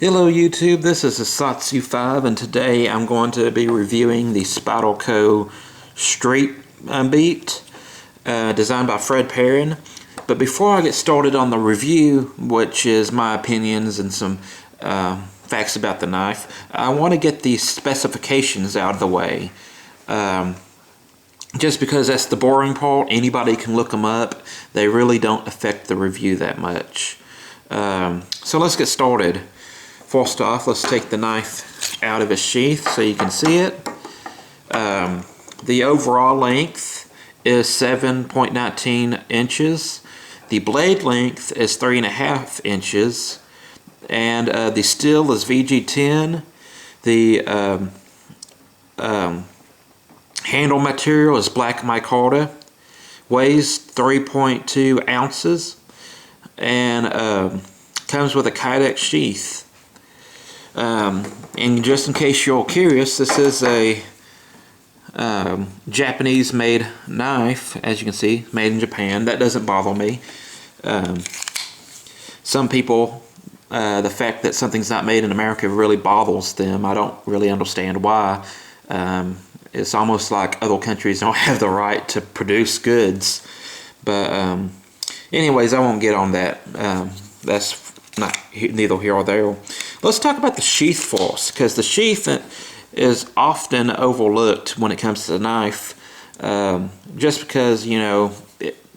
Hello YouTube, this is Satsu 5 and today I'm going to be reviewing the Spyderco Straight Beat designed by Fred Perrin. But before I get started on the review, which is my opinions and some facts about the knife, I want to get the specifications out of the way. Just because that's the boring part, anybody can look them up. They really don't affect the review that much. So let's get started. First off, let's take the knife out of its sheath so you can see it. The overall length is 7.19 inches. The blade length is 3.5 inches. And the steel is VG10. The handle material is black micarta. Weighs 3.2 ounces. And comes with a kydex sheath. And just in case you're curious, this is a Japanese made knife, as you can see, made in Japan. That doesn't bother me. Some people, the fact that something's not made in America really bothers them. I don't really understand why. It's almost like other countries don't have the right to produce goods. But anyways, I won't get on that. That's neither here or there. Let's talk about the sheath first, because the sheath is often overlooked when it comes to the knife. Just because, you know,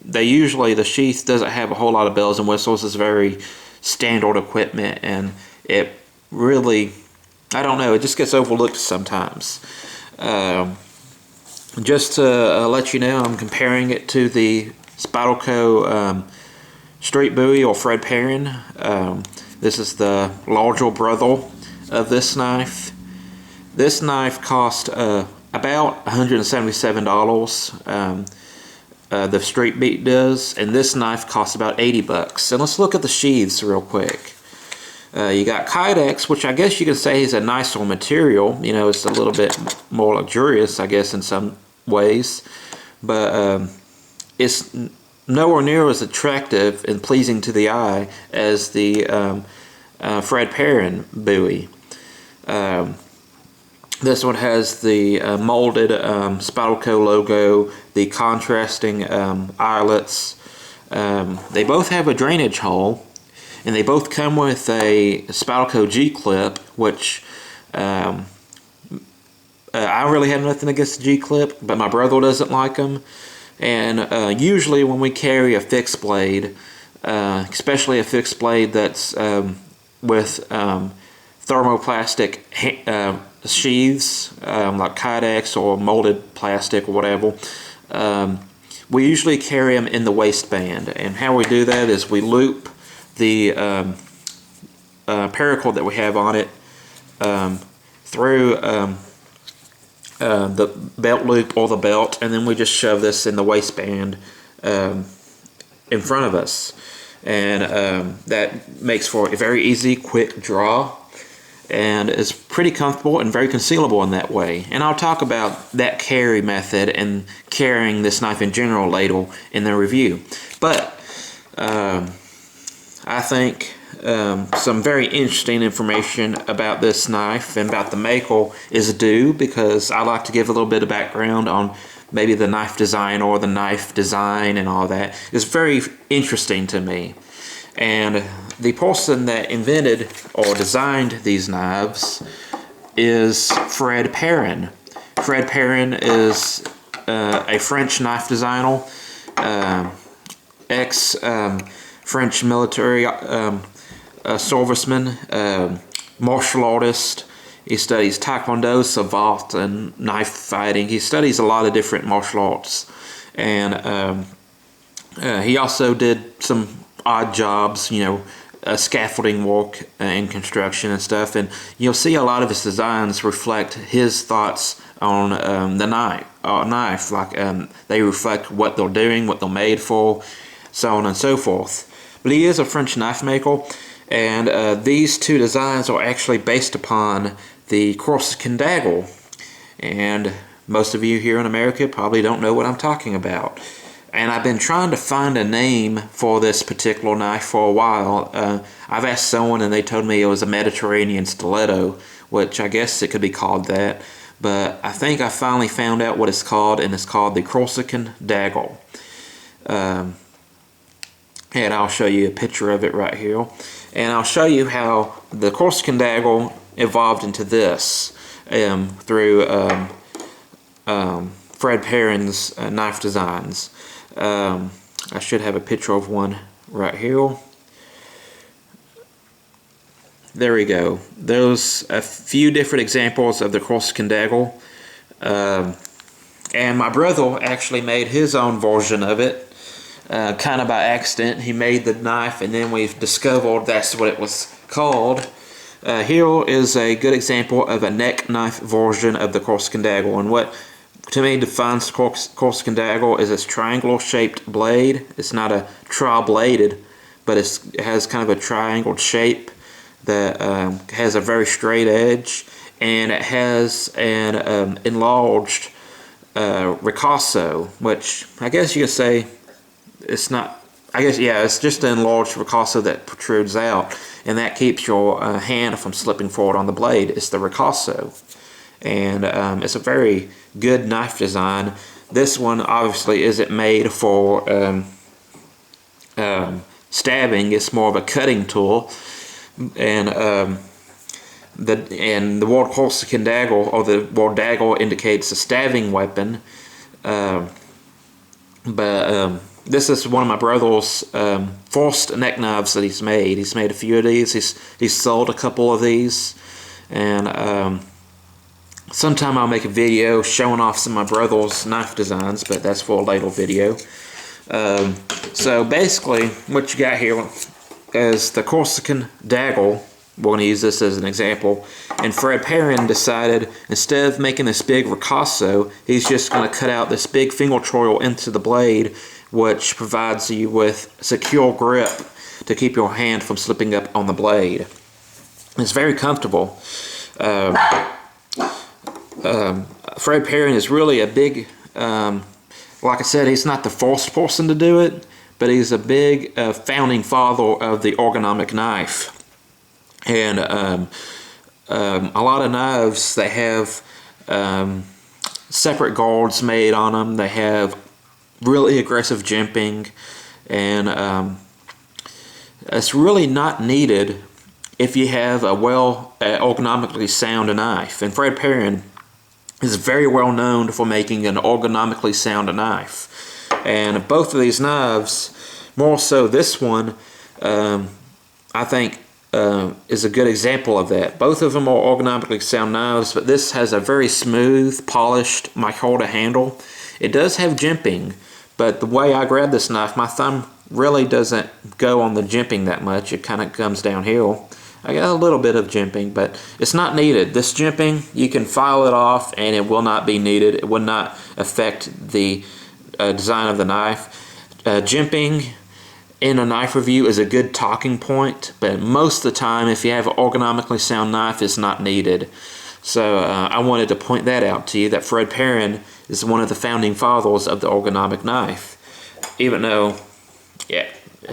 the sheath doesn't have a whole lot of bells and whistles. It's very standard equipment, and it really, I don't know, it just gets overlooked sometimes. Just to let you know, I'm comparing it to the Spyderco Straight Bowie or Fred Perrin. This is the larger brother of this knife. This knife cost about $177. The Straight Beat does, and this knife costs about $80. And let's look at the sheaths real quick. You got kydex, which I guess you could say is a nicer material. You know, it's a little bit more luxurious, I guess, in some ways, but it's nowhere near as attractive and pleasing to the eye as the Fred Perrin Bowie. This one has the molded Spyderco logo, the contrasting eyelets. They both have a drainage hole, and they both come with a Spyderco G-clip, which I really have nothing against the G-clip, but my brother doesn't like them. And usually when we carry a fixed blade, especially a fixed blade that's with thermoplastic sheaths, like kydex or molded plastic or whatever, we usually carry them in the waistband. And how we do that is we loop the paracord that we have on it through the belt loop or the belt, and then we just shove this in the waistband in front of us, and that makes for a very easy, quick draw, and is pretty comfortable and very concealable in that way. And I'll talk about that carry method and carrying this knife in general later in the review. But I think some very interesting information about this knife and about the maker is due, because I like to give a little bit of background on maybe the knife design or the knife design and all that. It's very interesting to me. And the person that invented or designed these knives is Fred Perrin. Fred Perrin is a French knife designer, ex-French military serviceman, martial artist. He studies taekwondo, savate, and knife fighting. He studies a lot of different martial arts, and he also did some odd jobs, you know, scaffolding work in construction and stuff. And you'll see a lot of his designs reflect his thoughts on the knife. Like they reflect what they're doing, what they're made for, so on and so forth. But he is a French knife maker. And these two designs are actually based upon the Corsican dagger. And most of you here in America probably don't know what I'm talking about. and I've been trying to find a name for this particular knife for a while. I've asked someone and they told me it was a Mediterranean stiletto, which I guess it could be called that. But I think I finally found out what it's called, and it's called the Corsican dagger. And I'll show you a picture of it right here. And I'll show you how the Corsican dagger evolved into this through Fred Perrin's knife designs. I should have a picture of one right here. There we go. There's a few different examples of the Corsican dagger. And my brother actually made his own version of it, kind of by accident. He made the knife and then we discovered that's what it was called. Here is a good example of a neck knife version of the Corsican dagger. And what to me defines Corsican dagger is its triangular shaped blade. It's not a tri-bladed, but it has kind of a triangle shape that has a very straight edge, and it has an enlarged ricasso, which I guess you could say it's not. I guess, yeah, it's just an enlarged ricasso that protrudes out, and that keeps your hand from slipping forward on the blade. It's the ricasso, and it's a very good knife design. This one obviously isn't made for stabbing. It's more of a cutting tool. And the word Corsican dagger, or the word dagger, indicates a stabbing weapon. This is one of my brother's first neck knives that he's made. He's made a few of these. He's sold a couple of these, and sometime I'll make a video showing off some of my brother's knife designs, but that's for a later video. So basically, what you got here is the Corsican dagger. We're going to use this as an example. And Fred Perrin decided, instead of making this big ricasso, he's just going to cut out this big finger choil into the blade, which provides you with secure grip to keep your hand from slipping up on the blade. It's very comfortable. Fred Perrin is really a big, like I said, he's not the first person to do it, but he's a big founding father of the ergonomic knife. And a lot of knives, they have separate guards made on them. They have really aggressive jimping, and it's really not needed if you have a well ergonomically sound knife. And Fred Perrin is very well known for making an ergonomically sound knife. And both of these knives, more so this one, I think is a good example of that. Both of them are ergonomically sound knives, but this has a very smooth, polished mica handle. It does have jimping, but the way I grab this knife, my thumb really doesn't go on the jimping that much. It kind of comes downhill. I got a little bit of jimping, but it's not needed. This jimping, you can file it off and it will not be needed. It will not affect the design of the knife. Jimping in a knife review is a good talking point, but most of the time, if you have an ergonomically sound knife, it's not needed. So I wanted to point that out to you, that Fred Perrin is one of the founding fathers of the ergonomic knife. Even though, yeah,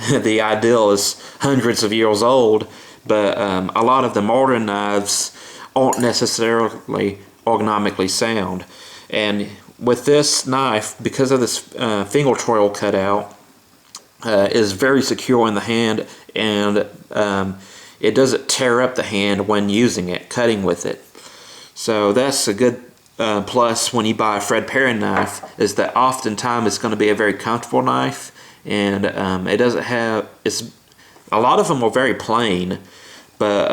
the ideal is hundreds of years old, but a lot of the modern knives aren't necessarily ergonomically sound. And with this knife, because of this finger choil cutout, is very secure in the hand, and it doesn't tear up the hand when using it, cutting with it. So that's a good plus when you buy a Fred Perrin knife, is that oftentimes it's going to be a very comfortable knife, and it doesn't have, a lot of them are very plain, but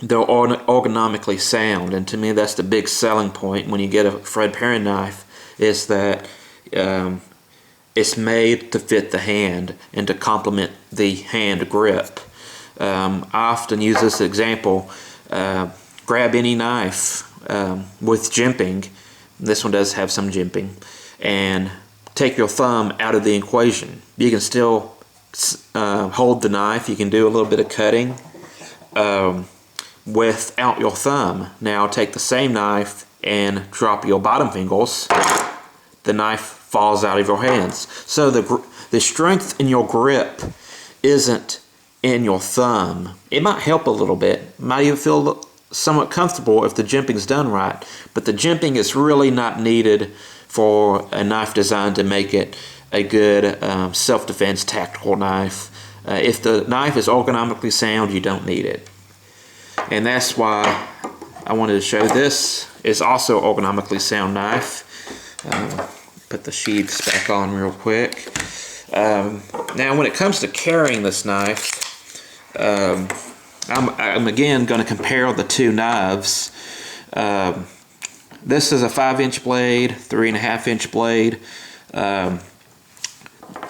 they're ergonomically sound, and to me that's the big selling point when you get a Fred Perrin knife, is that it's made to fit the hand and to complement the hand grip. I often use this example. Grab any knife with jimping, this one does have some jimping, and take your thumb out of the equation. You can still hold the knife, you can do a little bit of cutting without your thumb. Now take the same knife and drop your bottom fingers. The knife falls out of your hands. So the strength in your grip isn't in your thumb. It might help a little bit, might even feel somewhat comfortable if the jimping's done right, but the jimping is really not needed for a knife design to make it a good self-defense tactical knife. If the knife is ergonomically sound, you don't need it. And that's why I wanted to show this is also ergonomically sound knife. Put the sheaths back on real quick. Now when it comes to carrying this knife, I'm again going to compare the two knives. This is a 5-inch blade, 3.5-inch blade.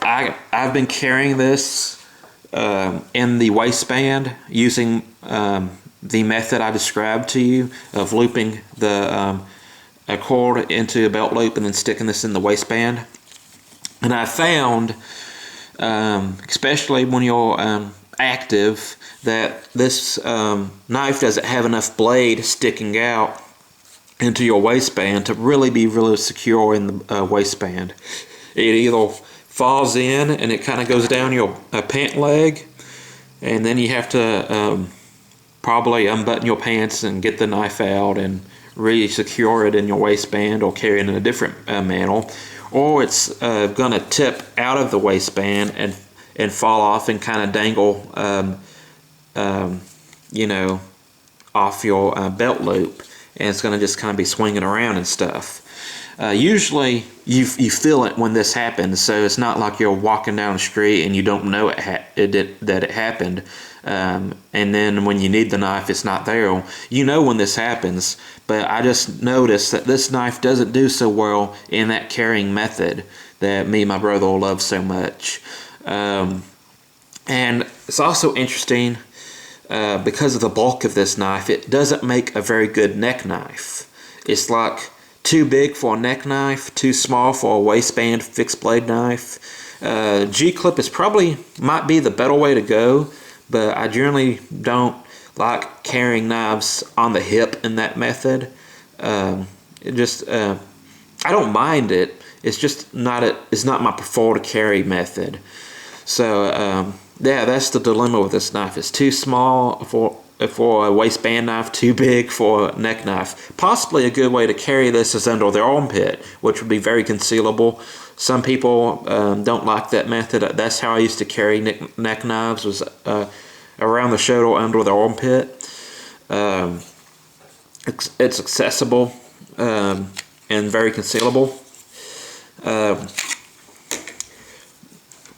I've been carrying this in the waistband using the method I described to you of looping the a cord into a belt loop and then sticking this in the waistband. And I found, especially when you're active, that this knife doesn't have enough blade sticking out into your waistband to really be really secure in the waistband. It either falls in and it kind of goes down your pant leg, and then you have to probably unbutton your pants and get the knife out and really secure it in your waistband or carry it in a different manner, or it's going to tip out of the waistband and fall off and kind of dangle you know, off your belt loop, and it's going to just kind of be swinging around and stuff. Usually you feel it when this happens, so it's not like you're walking down the street and you don't know that it happened, and then when you need the knife it's not there. You know when this happens, but I just noticed that this knife doesn't do so well in that carrying method that me and my brother love so much. And it's also interesting because of the bulk of this knife, it doesn't make a very good neck knife. It's like too big for a neck knife, too small for a waistband fixed blade knife. G-clip is might be the better way to go, but I generally don't like carrying knives on the hip in that method. I don't mind it. It's just it's not my preferred carry method. So yeah, that's the dilemma with this knife. It's too small for a waistband knife, too big for a neck knife. Possibly a good way to carry this is under their armpit, which would be very concealable. Some people don't like that method. That's how I used to carry neck knives, was around the shoulder under the armpit. It's accessible and very concealable.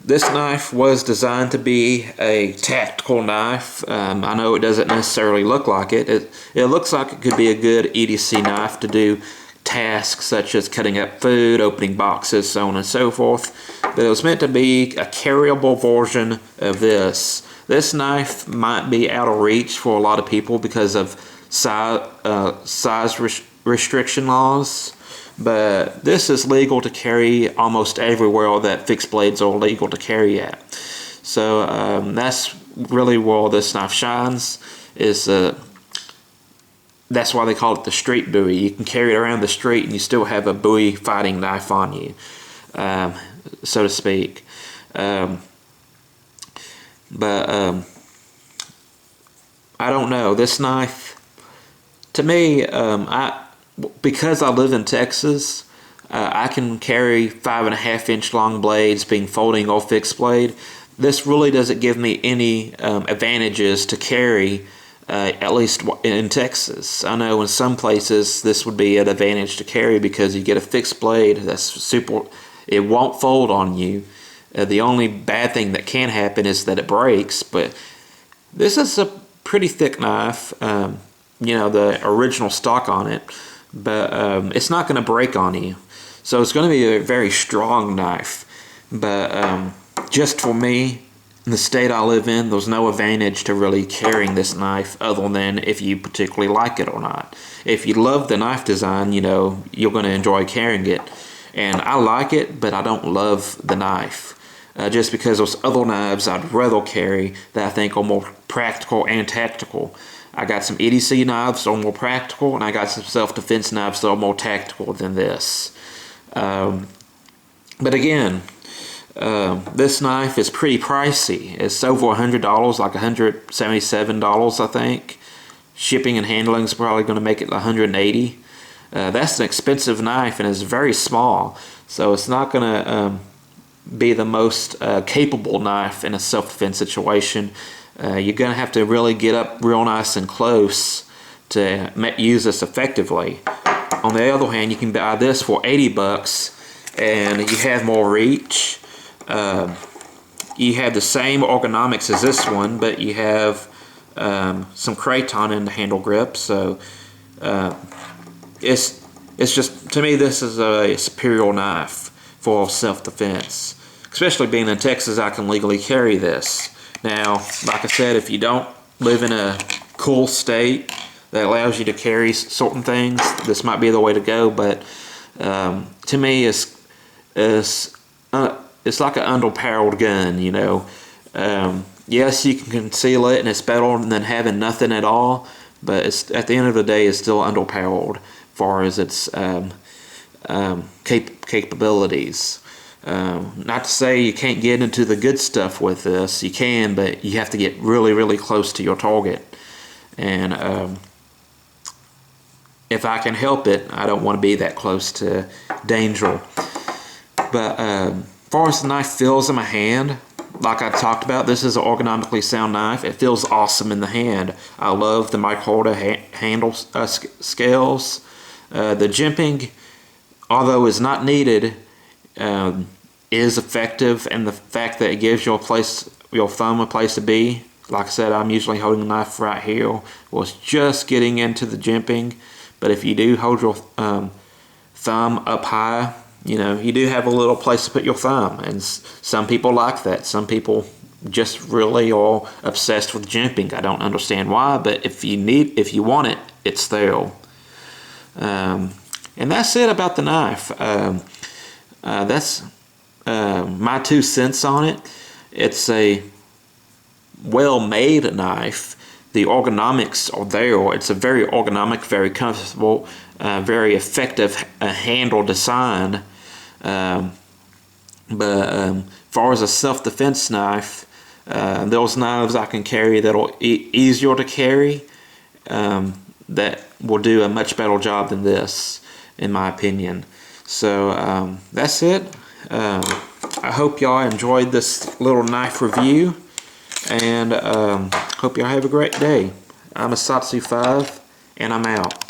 This knife was designed to be a tactical knife. I know it doesn't necessarily look like it. It looks like it could be a good EDC knife to do tasks such as cutting up food, opening boxes, so on and so forth. But it was meant to be a carryable version of this. This knife might be out of reach for a lot of people because of size restriction laws. But this is legal to carry almost everywhere that fixed blades are legal to carry at. So that's really where this knife shines. That's why they call it the street bowie. You can carry it around the street and you still have a bowie fighting knife on you, so to speak. But I don't know. This knife, to me, because I live in Texas, I can carry 5.5-inch long blades being folding or fixed blade. This really doesn't give me any advantages to carry, at least in Texas. I know in some places this would be an advantage to carry because you get a fixed blade that's super, it won't fold on you. The only bad thing that can happen is that it breaks, but this is a pretty thick knife, you know, the original stock on it. But it's not going to break on you, so it's going to be a very strong knife. But just for me, in the state I live in, there's no advantage to really carrying this knife other than if you particularly like it or not. If you love the knife design, you know, you're going to enjoy carrying it. And I like it, but I don't love the knife. Just because there's other knives I'd rather carry that I think are more practical and tactical. I got some EDC knives that are more practical, and I got some self-defense knives that are more tactical than this. But again, this knife is pretty pricey. It's over $100, like $177, I think. Shipping and handling is probably going to make it $180. That's an expensive knife, and it's very small, so it's not going to be the most capable knife in a self-defense situation. You're going to have to really get up real nice and close to use this effectively. On the other hand, you can buy this for 80 bucks, and you have more reach. You have the same ergonomics as this one, but you have some craton in the handle grip, so it's just, to me, this is a superior knife for self-defense. Especially being in Texas, I can legally carry this. Now, like I said, if you don't live in a cool state that allows you to carry certain things, this might be the way to go. But to me, it's like an underpowered gun, you know. Yes, you can conceal it, and it's better than having nothing at all. But it's, at the end of the day, it's still underpowered as far as its capabilities. Not to say you can't get into the good stuff with this. You can, but you have to get really, really close to your target. And if I can help it, I don't want to be that close to danger. But as far as the knife feels in my hand, like I talked about, this is an ergonomically sound knife. It feels awesome in the hand. I love the micarta handle scales. The jimping, although is not needed, is effective, and the fact that it gives your thumb a place to be. Like I said, I'm usually holding the knife right here. Was just getting into the jimping, but if you do hold your thumb up high, you know, you do have a little place to put your thumb, and some people like that. Some people just really are obsessed with jimping. I don't understand why, but if you want it, it's there. And that's it about the knife. That's my 2 cents on it. It's a well-made knife. The ergonomics are there. It's a very ergonomic, very comfortable, very effective handle design. But as far as a self-defense knife, those knives I can carry that are easier to carry, that will do a much better job than this, in my opinion. So that's it. I hope y'all enjoyed this little knife review, and hope y'all have a great day. I'm a Satsu 5, and I'm out.